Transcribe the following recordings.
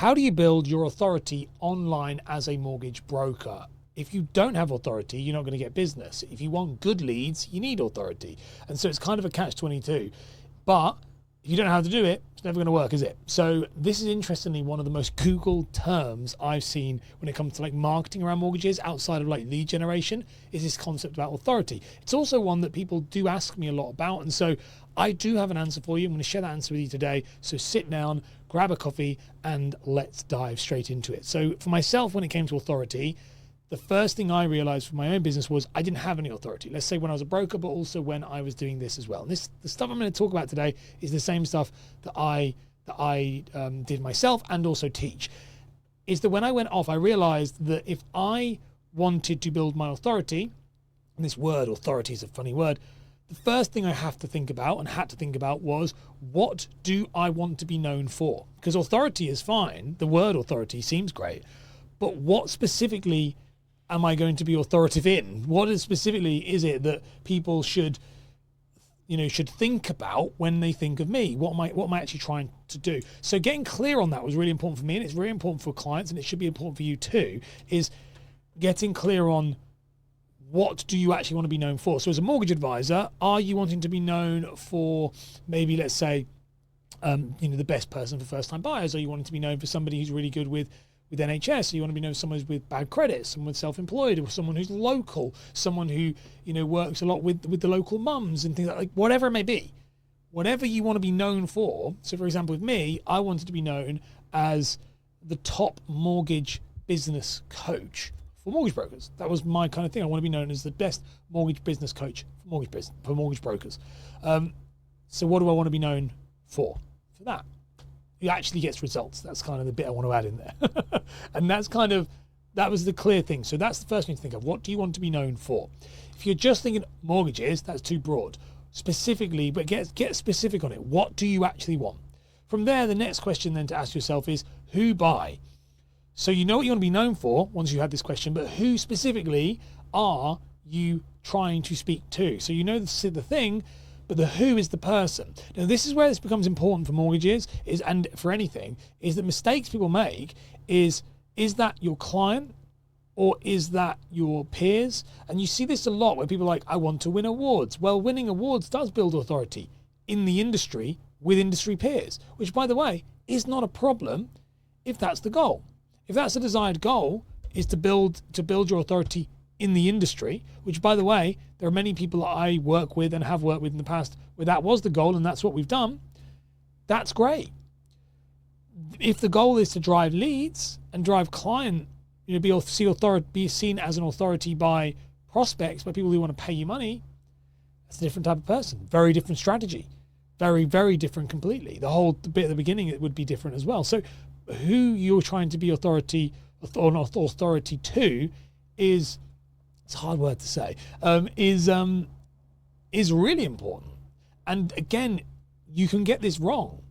How do you build your authority online as a mortgage broker? If you don't have authority, you're not going to get business. If you want good leads, you need authority. And so it's kind of a catch-22. But if you don't know how to do it, it's never going to work, is it? So this is interestingly one of the most Googled terms I've seen when it comes to like marketing around mortgages outside of like lead generation, is this concept about authority. It's also one that people do ask me a lot about. And so I do have an answer for you. I'm going to share that answer with you today. So sit down, grab a coffee, and let's dive straight into it. So for myself, when it came to authority, the first thing I realized for my own business was I didn't have any authority. Let's say when I was a broker, but also when I was doing this as well. And the stuff I'm going to talk about today is the same stuff that I did myself and also teach. Is that when I went off, I realized that if I wanted to build my authority, and this word authority is a funny word, the first thing I have to think about and had to think about was, what do I want to be known for? Because authority is fine. The word authority seems great, but what specifically am I going to be authoritative in? What specifically is it that people should think about when they think of me? What am I actually trying to do? So getting clear on that was really important for me, and it's very important for clients, and it should be important for you too, is getting clear on what do you actually want to be known for. So as a mortgage advisor, are you wanting to be known for maybe, let's say, the best person for first-time buyers? Are you wanting to be known for somebody who's really good with NHS? You want to be known as someone who's with bad credit, someone self-employed, or someone who's local, someone who works a lot with the local mums and things like whatever it may be, whatever you want to be known for. So, for example, with me, I wanted to be known as the top mortgage business coach for mortgage brokers. That was my kind of thing. I want to be known as the best mortgage business coach for mortgage brokers. So, what do I want to be known for? For that. It actually gets results. That's kind of the bit I want to add in there. And that was the clear thing. So that's the first thing to think of. What do you want to be known for? If you're just thinking mortgages, that's too broad. Specifically, but get specific on it. What do you actually want? From there, the next question then to ask yourself is, who buy? So you know what you want to be known for once you have this question, but who specifically are you trying to speak to? So you know the thing, but the who is the person. Now, this is where this becomes important for mortgages and for anything, is that mistakes people make is that your client or is that your peers? And you see this a lot where people are like, I want to win awards. Well, winning awards does build authority in the industry with industry peers, which, by the way, is not a problem if that's the goal. If that's the desired goal, is to build your authority in the industry, which, by the way, there are many people that I work with and have worked with in the past where that was the goal and that's what we've done. That's great. If the goal is to drive leads and drive client, be seen as an authority by prospects, by people who want to pay you money, that's a different type of person. Very different strategy. Very, very different completely. The whole bit at the beginning, it would be different as well. So who you're trying to be authority to is, it's a hard word to say, is really important. And again, you can get this wrong.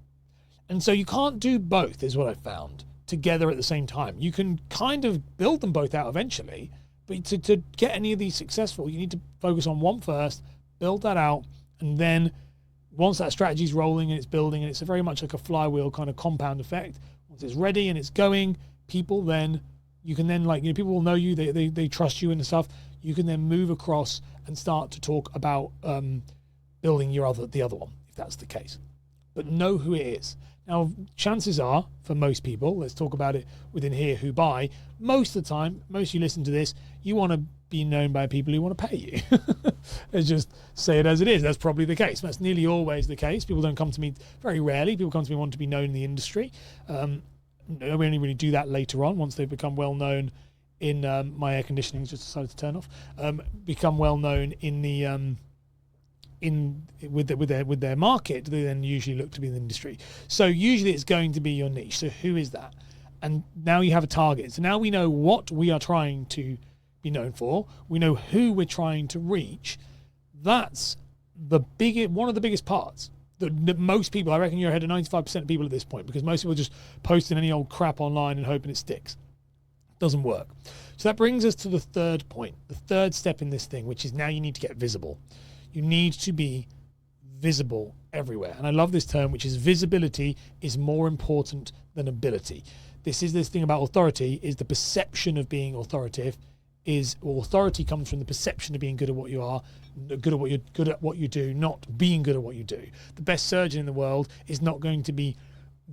And so you can't do both, is what I found, together at the same time. You can kind of build them both out eventually, but to get any of these successful, you need to focus on one first, build that out, and then once that strategy is rolling and it's building, and it's very much like a flywheel kind of compound effect, once it's ready and it's going, people then, you can then people will know you, they trust you and stuff. You can then move across and start to talk about building the other one, if that's the case. But know who it is. Now, chances are, for most people, let's talk about it within here, who buy, most of the time, most of you listen to this, you want to be known by people who want to pay you. Let's just say it as it is. That's probably the case. That's nearly always the case. People don't come to me, very rarely, people come to me want to be known in the industry. We only really do that later on, once they've become well known in my air conditioning just decided to turn off. Become well known in the with their market, they then usually look to be in the industry. So usually it's going to be your niche. So who is that? And now you have a target. So now we know what we are trying to be known for. We know who we're trying to reach. That's one of the biggest parts. That most people, I reckon you're ahead of 95% of people at this point, because most people are just posting any old crap online and hoping it sticks. Doesn't work. So that brings us to the third point, the third step in this thing, which is now you need to get visible. You need to be visible everywhere. And I love this term, which is visibility is more important than ability. this thing about authority is the perception of being authoritative. Authority comes from the perception of being good at what you are, good at what you do, not being good at what you do. The best surgeon in the world is not going to be,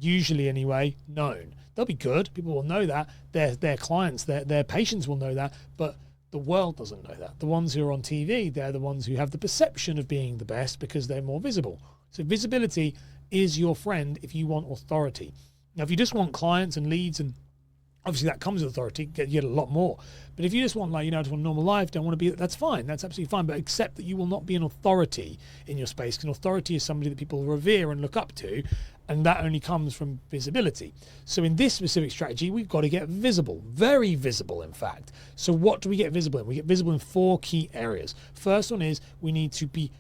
usually anyway, known. They'll be good. People will know that. Their clients, their patients will know that, but the world doesn't know that. The ones who are on TV, they're the ones who have the perception of being the best because they're more visible. So visibility is your friend if you want authority. Now, if you just want clients and leads, and obviously that comes with authority, you get a lot more. But if you just want, just want a normal life, don't want to be, that's fine. That's absolutely fine. But accept that you will not be an authority in your space, because authority is somebody that people revere and look up to, and that only comes from visibility. So in this specific strategy, we've got to get visible, very visible, in fact. So what do we get visible in? We get visible in 4 key areas. First one is we need to be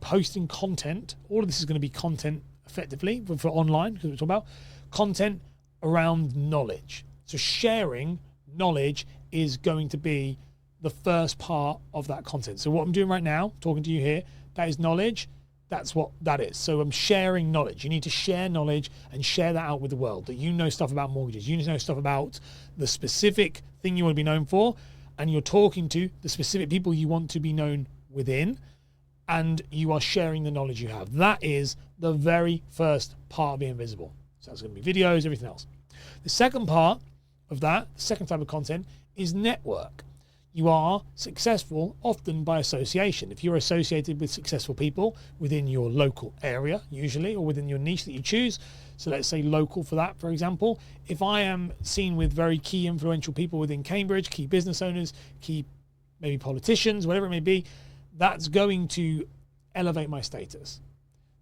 posting content. All of this is going to be content effectively for online, because we're talking about content around knowledge. So sharing knowledge is going to be the first part of that content. So what I'm doing right now, talking to you here, that is knowledge. That's what that is. So I'm sharing knowledge. You need to share knowledge and share that out with the world, that you know stuff about mortgages. You know stuff about the specific thing you want to be known for, and you're talking to the specific people you want to be known within, and you are sharing the knowledge you have. That is the very first part of being visible. So that's going to be videos, everything else. The second part of that, the second type of content, is network. You are successful often by association. If you're associated with successful people within your local area, usually, or within your niche that you choose, so let's say local for that, for example, if I am seen with very key influential people within Cambridge, key business owners, key maybe politicians, whatever it may be, that's going to elevate my status.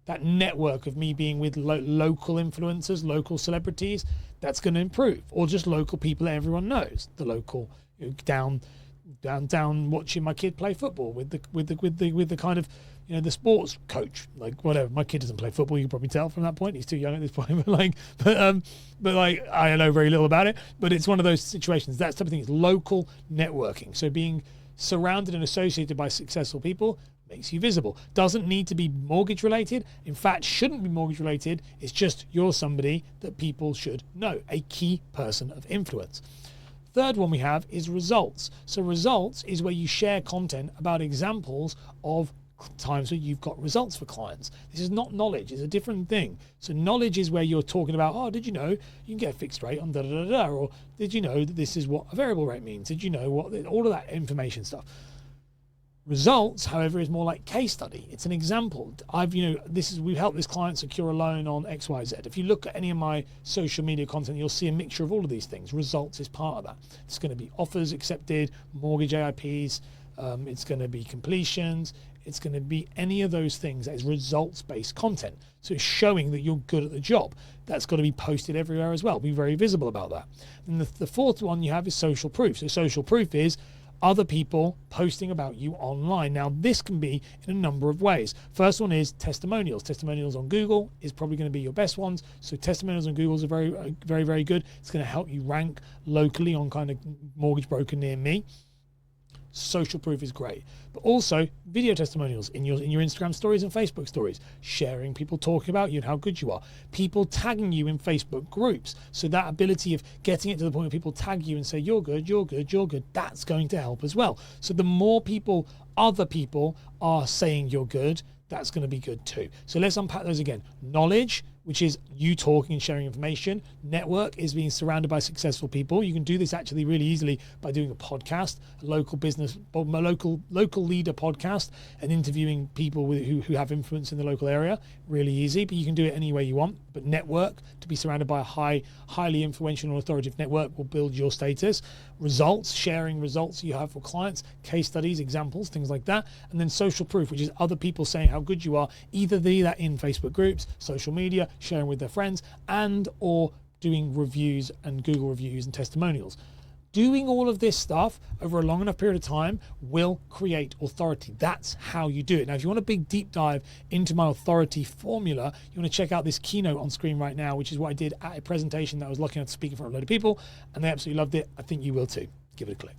That network of me being with local influencers, local celebrities, that's going to improve. Or just local people that everyone knows. The local, down watching my kid play football with the kind of, the sports coach, like whatever. My kid doesn't play football, you can probably tell from that point. He's too young at this point, but I know very little about it. But it's one of those situations. That's the type of thing. It's local networking. So being surrounded and associated by successful people makes you visible. Doesn't need to be mortgage related. In fact, shouldn't be mortgage related. It's just you're somebody that people should know, a key person of influence. Third one we have is results. So results is where you share content about examples of times where you've got results for clients. This is not knowledge, it's a different thing. So knowledge is where you're talking about, oh, did you know you can get a fixed rate on da-da-da-da, or did you know that this is what a variable rate means? Did you know what, all of that information stuff. Results, however, is more like case study. It's an example. We've helped this client secure a loan on XYZ. If you look at any of my social media content, you'll see a mixture of all of these things. Results is part of that. It's going to be offers accepted, mortgage AIPs, it's going to be completions, it's going to be any of those things that is results-based content. So it's showing that you're good at the job. That's got to be posted everywhere as well. Be very visible about that. And the fourth one you have is social proof. So social proof is other people posting about you online. Now, this can be in a number of ways. First one is testimonials. Testimonials on Google is probably going to be your best ones. So testimonials on Google are very, very, very good. It's going to help you rank locally on kind of mortgage broker near me. Social proof is great, but also video testimonials in your Instagram stories and Facebook stories, sharing people talking about you and how good you are, people tagging you in Facebook groups. So that ability of getting it to the point where people tag you and say you're good, you're good, you're good, that's going to help as well. So the more people, other people are saying you're good, that's going to be good too. So let's unpack those again. Knowledge, which is you talking and sharing information. Network is being surrounded by successful people. You can do this actually really easily by doing a podcast, a local business, a local leader podcast, and interviewing people who have influence in the local area. Really easy, but you can do it any way you want. But network, to be surrounded by a highly influential and authoritative network, will build your status. Results, sharing results you have for clients, case studies, examples, things like that. And then social proof, which is other people saying how good you are, either that in Facebook groups, social media, sharing with their friends, and or doing reviews and Google reviews and testimonials. Doing all of this stuff over a long enough period of time will create authority. That's how you do it. Now, if you want a big deep dive into my authority formula, you want to check out this keynote on screen right now, which is what I did at a presentation that I was lucky enough to speak in front of a load of people, and they absolutely loved it. I think you will too. Give it a click.